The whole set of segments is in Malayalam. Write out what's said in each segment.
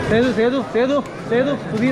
സേതു സേതു സേതു സേതു പുതിയ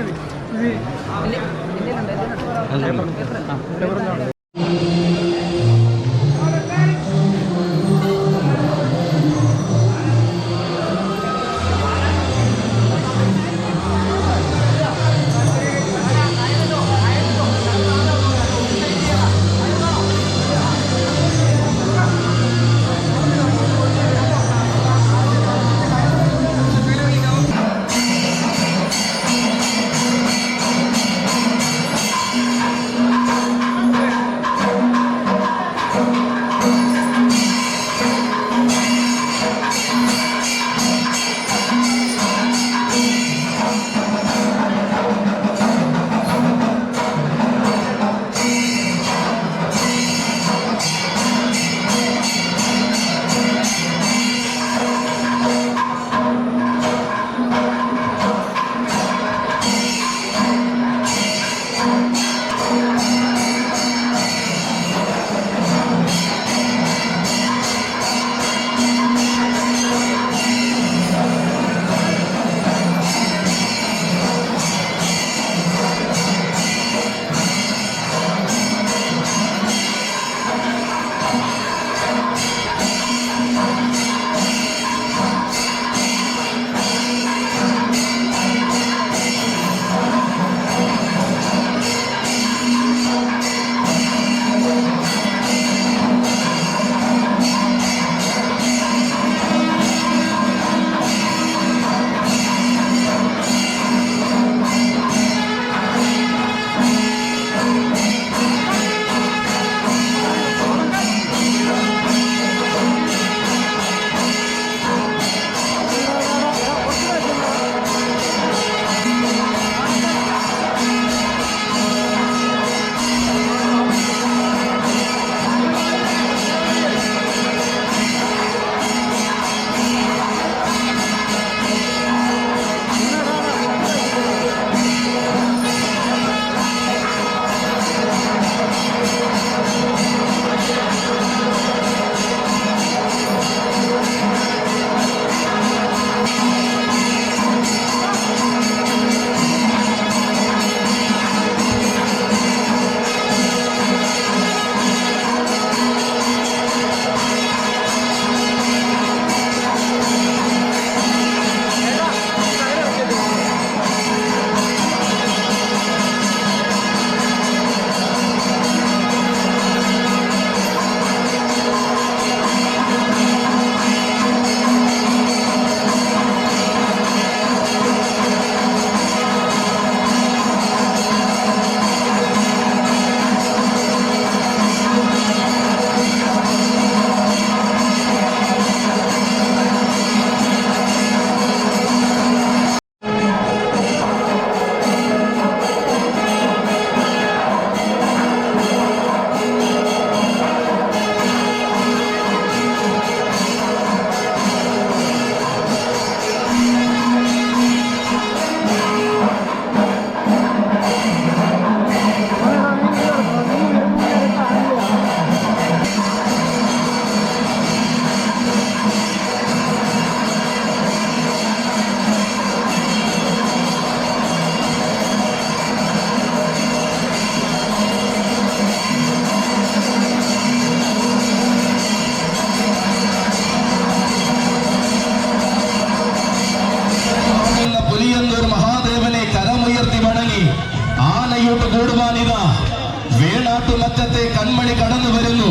വേണാട്ടുമറ്റത്തെ കൺമണി കടന്നു വരുന്നു.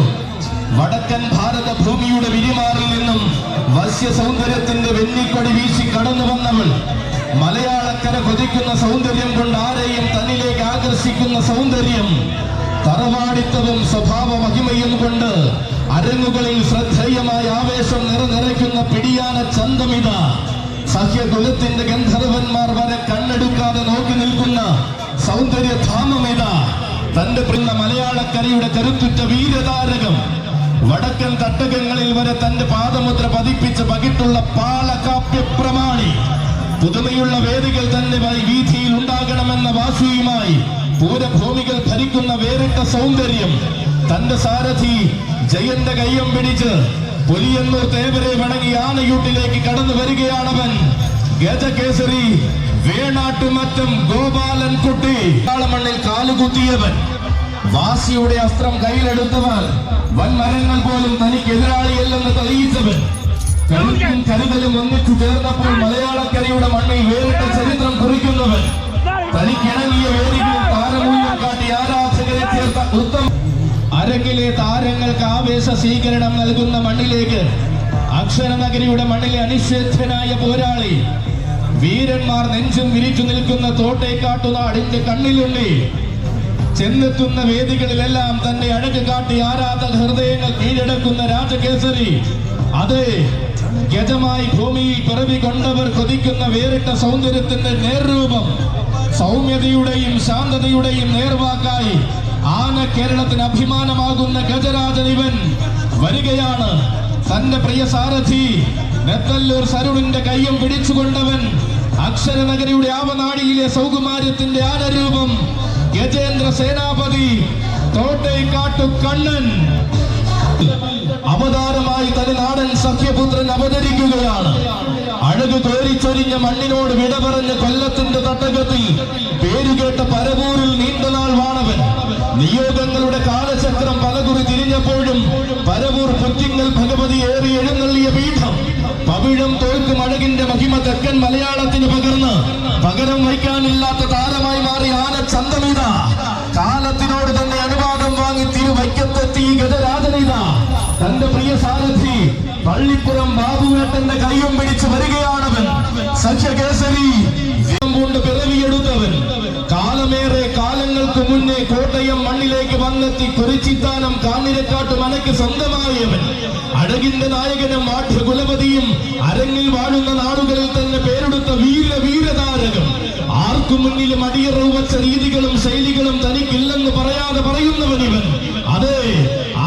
വടക്കൻ ഭാരത ഭൂമിയുടെ വിരിമാറിൽ നിന്നും വശ്യ സൗന്ദര്യത്തിന്റെ വെന്നിക്കൊടി വീശി കടന്നു വന്നവൾ. മലയാളക്കര കൊതിക്കുന്ന സൗന്ദര്യം കൊണ്ട് ആരെയും തന്നിലേക്ക് ആകർഷിക്കുന്ന സൗന്ദര്യം. തറവാടിത്തവും സ്വഭാവ മഹിമയും കൊണ്ട് അരങ്ങുകളിൽ ശ്രദ്ധേയമായ ആവേശം നിറനിറയ്ക്കുന്ന പിടിയാന ചന്തമിത. സഹ്യകുലത്തിന്റെ ഗന്ധർവന്മാർ വരെ കണ്ണെടുക്കാതെ നോക്കി നിൽക്കുന്ന സൗന്ദര്യധാമമിത. തന്റെ പ്രിയ മലയാളക്കരയുടെ കരുത്തുറ്റ വീരതാരകം. വടക്കൻ തട്ടകങ്ങളിൽ വരെ തന്റെ പാദമുദ്ര പതിപ്പിച്ച് പകിട്ടുള്ള പാലകാപ്യ പ്രമാണി. പുതുമയുള്ള വേദികൾ തന്നെ വീഥിയിൽ ഉണ്ടാകണമെന്ന വാശിയുമായി പൂരഭൂമികൾ ഭരിക്കുന്ന വേറിട്ട സൗന്ദര്യം. തന്റെ സാരഥി ജയന്റെ കയ്യം പിടിച്ച് പുലിയന്നൂർ തേവരെ വണങ്ങി ആനയൂട്ടിലേക്ക് കടന്നു വരികയാണവൻ. ഗജകേസരി വേണാട്ടുമറ്റം ഗോപാലൻകുട്ടി. മണ്ണിൽ കാലുകുത്തിയവൻ, വാശിയുടെ അസ്ത്രം കയ്യിലെടുത്തവൻ, വൻമരങ്ങൾ പോലും തനിക്ക് എതിരാളിയല്ലെന്ന് തെളിയിച്ചവൻ, കരുത്തും കരുതലും ഒന്നിച്ചു ചേർന്നപ്പോൾ മലയാളക്കരയുടെ മണ്ണിൽ വേറിട്ട ചരിത്രം കുറിക്കുന്നവൻ, തനിക്കിണങ്ങിയ വേദികളിൽ താരമൂല്യം കാട്ടി ആരാധകരെ ചേർത്ത ഉത്തമ അരങ്ങിലെ താരങ്ങൾക്ക് ആവേശ സ്വീകരണം നൽകുന്ന മണ്ണിലേക്ക് അക്ഷരനഗരിയുടെ മണ്ണിലെ അനിശ്ചിതനായ പോരാളി, വീരന്മാർ നെഞ്ചും വിരിച്ചു നിൽക്കുന്ന തോട്ടേക്കാട്ടുനാടിന്റെ കണ്ണിലുള്ളി, ചെന്നെത്തുന്ന വേദികളിലെല്ലാം തന്റെ അഴക് കാട്ടി ആരാധക ഹൃദയങ്ങൾ കീഴടക്കുന്ന രാജകേസരി. അതെ, ഗജമായി ഭൂമിയിൽ പിറവി കൊണ്ടവർ കൊതിക്കുന്ന വേറിട്ട സൗന്ദര്യത്തിന്റെ നേർരൂപം, സൗമ്യതയുടെയും ശാന്തതയുടെയും നേർവാക്കായി ആന കേരളത്തിന് അഭിമാനമാകുന്ന ഗജരാജൻ ഇവൻ വരികയാണ്. തന്റെ പ്രിയ സാരഥി നെത്തല്ലൂർ സരുണിന്റെ കയ്യും പിടിച്ചുകൊണ്ടവൻ, അക്ഷരനഗരിയുടെ ആവനാടിയിലെ സൗകുമാര്യത്തിന്റെ ആനരൂപം, ഗജേന്ദ്ര സേനാപതി തോട്ടേക്കാട്ടു കണ്ണൻ. അവതാരമായി തന്റെ നാടൻ സഖ്യപുത്രൻ അവതരിക്കുകയാണ്. അഴക് കോരിച്ചൊരിഞ്ഞ മണ്ണിനോട് വിട പറഞ്ഞ് കൊല്ലത്തിന്റെ തട്ടകത്തിൽ പേരുകേട്ട പരവൂരിൽ നീണ്ടനാൾ വാണവൻ. നിയോഗങ്ങളുടെ കാലചക്രം പലകുറി തിരിഞ്ഞപ്പോഴും പരവൂർ പുറ്റിങ്ങൽ ഭഗവതി ഏറി എഴുന്നള്ളിയ പീഠം, പവിഴം തോൽക്കും അഴകിന്റെ മഹിമ തെക്കൻ മലയാളത്തിന് പകരം വയ്ക്കാനില്ലാത്ത താരമായി മാറി ആന ചന്തമിത. കാലത്തിനോട് തന്നെ അനുവാദം വാങ്ങി തിരുവൈക്കത്തെത്തി ഗജരാജനിത. തന്റെ പ്രിയ സാരഥി പള്ളിപ്പുറം ബാബുവേട്ടന്റെ കയ്യും പിടിച്ച് വരികയാണവൻ. സഖ്യകേസരി കൊണ്ട് പിറവിയെടുത്തവൻ, കാലമേറെ കാലങ്ങൾക്ക് മുന്നേ കോട്ടയം മണ്ണിലേക്ക് വന്നെത്തി കുറിച്ചിത്താനം കാഞ്ഞിരക്കാട്ട് മനക്ക് സ്വന്തമായവൻ. അഴകിന്റെ നായകനും ആഠ്യകുലപതിയും അരങ്ങിൽ വാഴുന്ന നാടുകളിൽ തന്നെ പേരെടുത്ത വീരതാരകം. ആർക്കു മുന്നിലും അടിയറവ് വച്ച രീതികളും ശൈലികളും തനിക്കില്ലെന്ന് പറയാതെ പറയുന്നവൻ ഇവൻ. അതെ,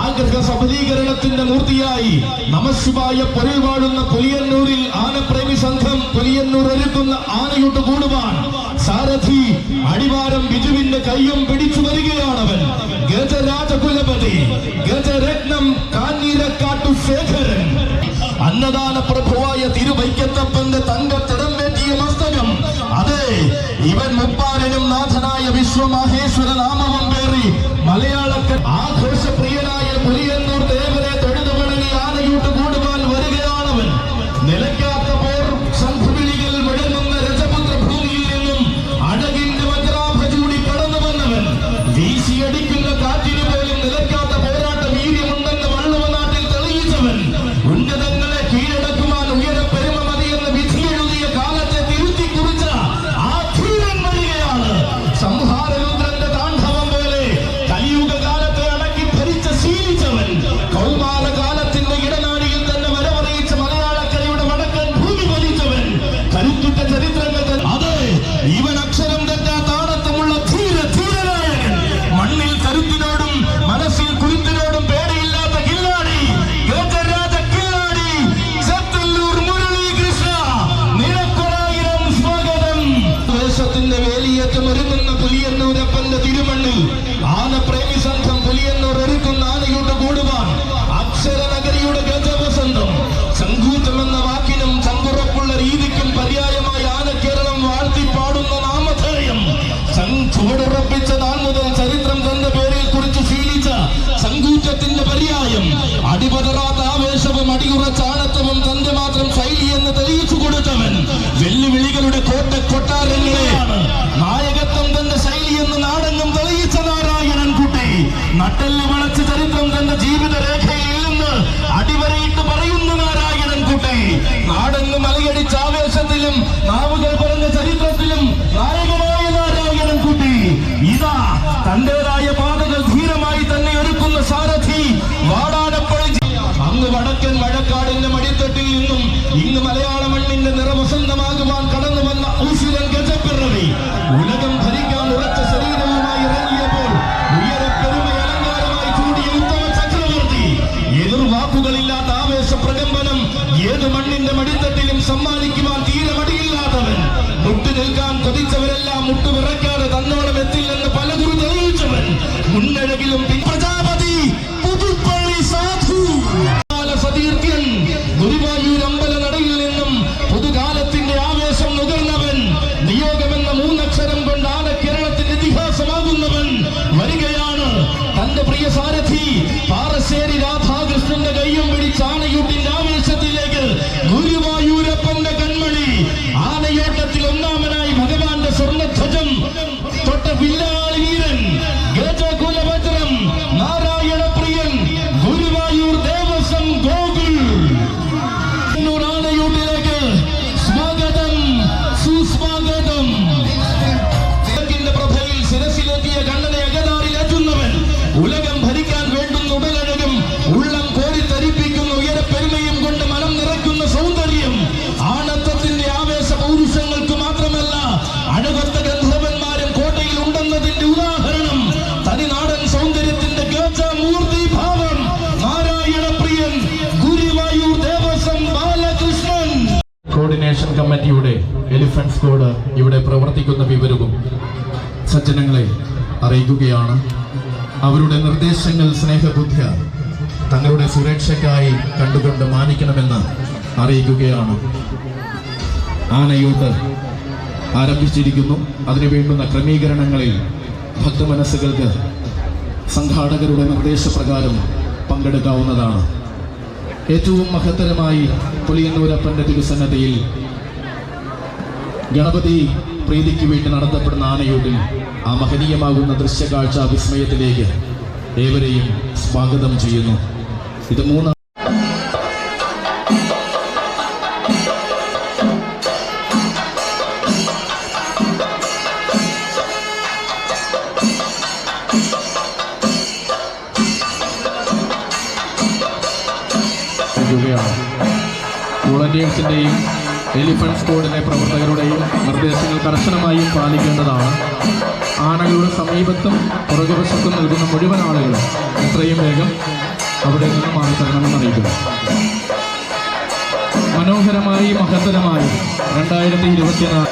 ആഗ്രഹ സഫലീകരണത്തിന്റെ മൂർത്തിയായി നമശിവായ പൊരുൾ വാഴുന്ന പുലിയന്നൂരിൽ ആനപ്രേമി സംഘം പുലിയന്നൂർ ഒരുക്കുന്ന ആനയോട്ട് കൂടുവാൻ സാരഥി അടിവാരം ബിജുവിന്റെ കയ്യും പിടിച്ചു വരികയാണവൻ. ഗജരാജകുലപതി ഗജരത്നം കാഞ്ഞിരക്കാട്ടു ശേഖരൻ. അന്നദാന പ്രഭുവായ തിരുവൈക്കത്തപ്പന്റെ തങ്കത്തിടം വേറ്റിയ മസ്തകം. അതെ, ഇവൻ മുപ്പാരനും നാഥനായ വിശ്വമഹേശ്വര നാമവും പേറി മലയാളക്കൻ ആഘോഷപ്രിയനായ പുലിയന്നൂർ ദേവനെ തൊഴുതു വണങ്ങി ആനയൂട്ട് കൂടുവാൻ വരികയാണവൻ. നിലയ്ക്കാത്ത പോർ ശംഖുവിളികൾ മുഴങ്ങുന്ന രജപുത്ര ഭൂമിയിൽ നിന്നും അഴകിന്റെ വജ്രാഭ ചൂടി കടന്നു വന്നവൻ. വീശിയടിക്കുന്ന കാറ്റിന് പോലും നിലയ്ക്കാത്ത പോരാട്ട വീര്യമുണ്ടെന്ന് വള്ളുവ നാട്ടിൽ തെളിയിച്ചവൻ. ഉന്നതങ്ങളെ കീഴടക്കുവാൻ ഉയര പെരുമ മതിയെന്ന് വിധിയെഴുതിയ കാലത്തെ തിരുത്തി കുറിച്ച ആ ധീരൻ വരികയാണ്. സംഹാരരുദ്രന്റെ താണ്ഡവം പോലെ കലിയുഗ കാലത്തെ അടക്കി ഭരിച്ച ശീലിച്ചവൻ. കൗമാരകാലത്തിന്റെ ഇടനാഴിയിൽ തന്നെ വരവറിയിച്ച മലയാളക്കരയുടെ വടക്കൻ ഭൂമി ഭരിച്ചവൻ. കരുത്തുറ്റ ചരിത്രങ്ങൾ. അതെ, ഇവൻ അക്ഷരം തെറ്റാത്ത ആണത്തമുള്ള ധീരനായകൻ. മണ്ണിൽ കരുത്തിനോടും മനസ്സിൽ കുരുത്തിനോടും പേടിയില്ലാത്ത കില്ലാടി, ഗജരാജ കില്ലാടി ചെത്തല്ലൂർ മുരളീകൃഷ്ണ. നിനക്കൊരായിരം സ്വാഗതം. ദേശത്തിന്റെ വേലിയേറ്റം ഒരുങ്ങുന്ന പുലിയന്നൂരപ്പന്റെ തിരുമണ്ണിൽ ആനപ്രേമി സംഘം പുലിയന്നൂർ ഒരുക്കുന്ന ആനയോട്ട് കൂടുവാൻ അക്ഷരനഗരിയുടെ ഗജവസന്തം. ചങ്കൂറ്റമെന്ന വാക്കിനും ചങ്കുറപ്പുള്ള രീതിക്കും പര്യായമായ ആനക്കേരളം വാഴ്ത്തിപ്പാടുന്ന നാമധേയം. ചുവടുറപ്പിച്ച നാൾ മുതൽ ചരിത്രം തന്റെ പേരിൽ കുറിച്ച് ശീലിച്ച ചങ്കൂറ്റത്തിന്റെ പര്യായം. അടിപതറാത്ത ആവേശവും അടിയുറച്ച ആണത്വവും തന്റെ മാത്രം ശൈലിയെന്ന് തെളിയിച്ചു കൊടുത്തവൻ. വെല്ലുവിളികളുടെ കൊട്ടാരങ്ങളെയാണ് നായകത്വം തന്റെ ശൈലിയെന്ന് നാടെങ്ങും തെളിയിച്ച നാരായണൻ കുട്ടി. നട്ടെല്ല് വളച്ച് ചരിത്രം തന്റെ ജീവിത രേഖയിൽ നിന്ന് അടിവരയിട്ട് പറയുന്ന നാരായണൻ കുട്ടി. നാടെങ്ങും മലയടിച്ച ആവേശത്തിലും നാവുകൾ പറഞ്ഞ ചരിത്രത്തിലും നായകനായ നാരായണൻ കുട്ടി. ഇതാ തന്റേതായ പാതകൾ ധീരമായി തന്നെ ഒരുക്കുന്ന സാരഥി വാടാനപ്പള്ളി. അങ്ങ് വടക്കൻ മഴക്കാടിന്റെ മടിത്തട്ടിൽ നിന്നും ഇന്ന് മലയാള മണ്ണിന്റെ നിറവസന്തമാകുവാൻ കടന്നു വന്ന ഊശിരൻ ഗജപ്പിറവി. കോർഡിനേഷൻ കമ്മിറ്റിയുടെ എലിഫന്റ് സ്ക്വാഡ് ഇവിടെ പ്രവർത്തിക്കുന്ന വിവരവും സജ്ജനങ്ങളെ അറിയിക്കുകയാണ്. അവരുടെ നിർദ്ദേശങ്ങൾ സ്നേഹബുദ്ധിയ തങ്ങളുടെ സുരക്ഷയ്ക്കായി കണ്ടുകൊണ്ട് മാനിക്കണമെന്ന് അറിയിക്കുകയാണ്. ആനയൂട്ട് ആരംഭിച്ചിരിക്കുന്നു. അതിനു വേണ്ടുന്ന ക്രമീകരണങ്ങളിൽ ഭക്തമനസ്സുകൾക്ക് സംഘാടകരുടെ നിർദ്ദേശപ്രകാരം പങ്കെടുക്കാവുന്നതാണ്. ഏറ്റവും മഹത്തരമായി പുളിയന്നൂരപ്പൻ്റെ തിരുസന്നതിയിൽ ഗണപതി പ്രീതിക്ക് വേണ്ടി നടത്തപ്പെടുന്ന ആനയൂട്ടിൽ ആ മഹനീയമാകുന്ന ദൃശ്യകാഴ്ച വിസ്മയത്തിലേക്ക് ഏവരെയും സ്വാഗതം ചെയ്യുന്നു. ഇത് മൂന്ന് വോളണ്ടിയേഴ്സിൻ്റെയും എലിഫന്റ് സ്ക്വാഡിലെ പ്രവർത്തകരുടെയും നിർദ്ദേശങ്ങൾ കർശനമായും പാലിക്കേണ്ടതാണ്. ആനകളുടെ സമീപത്തും പുറകുവശത്തും നൽകുന്ന മുഴുവൻ ആളുകളും എത്രയും വേഗം അവിടെ നിന്ന് മാറി തരണമെന്ന് അറിയിക്കുന്നു. മനോഹരമായി മഹത്തരമായി 2024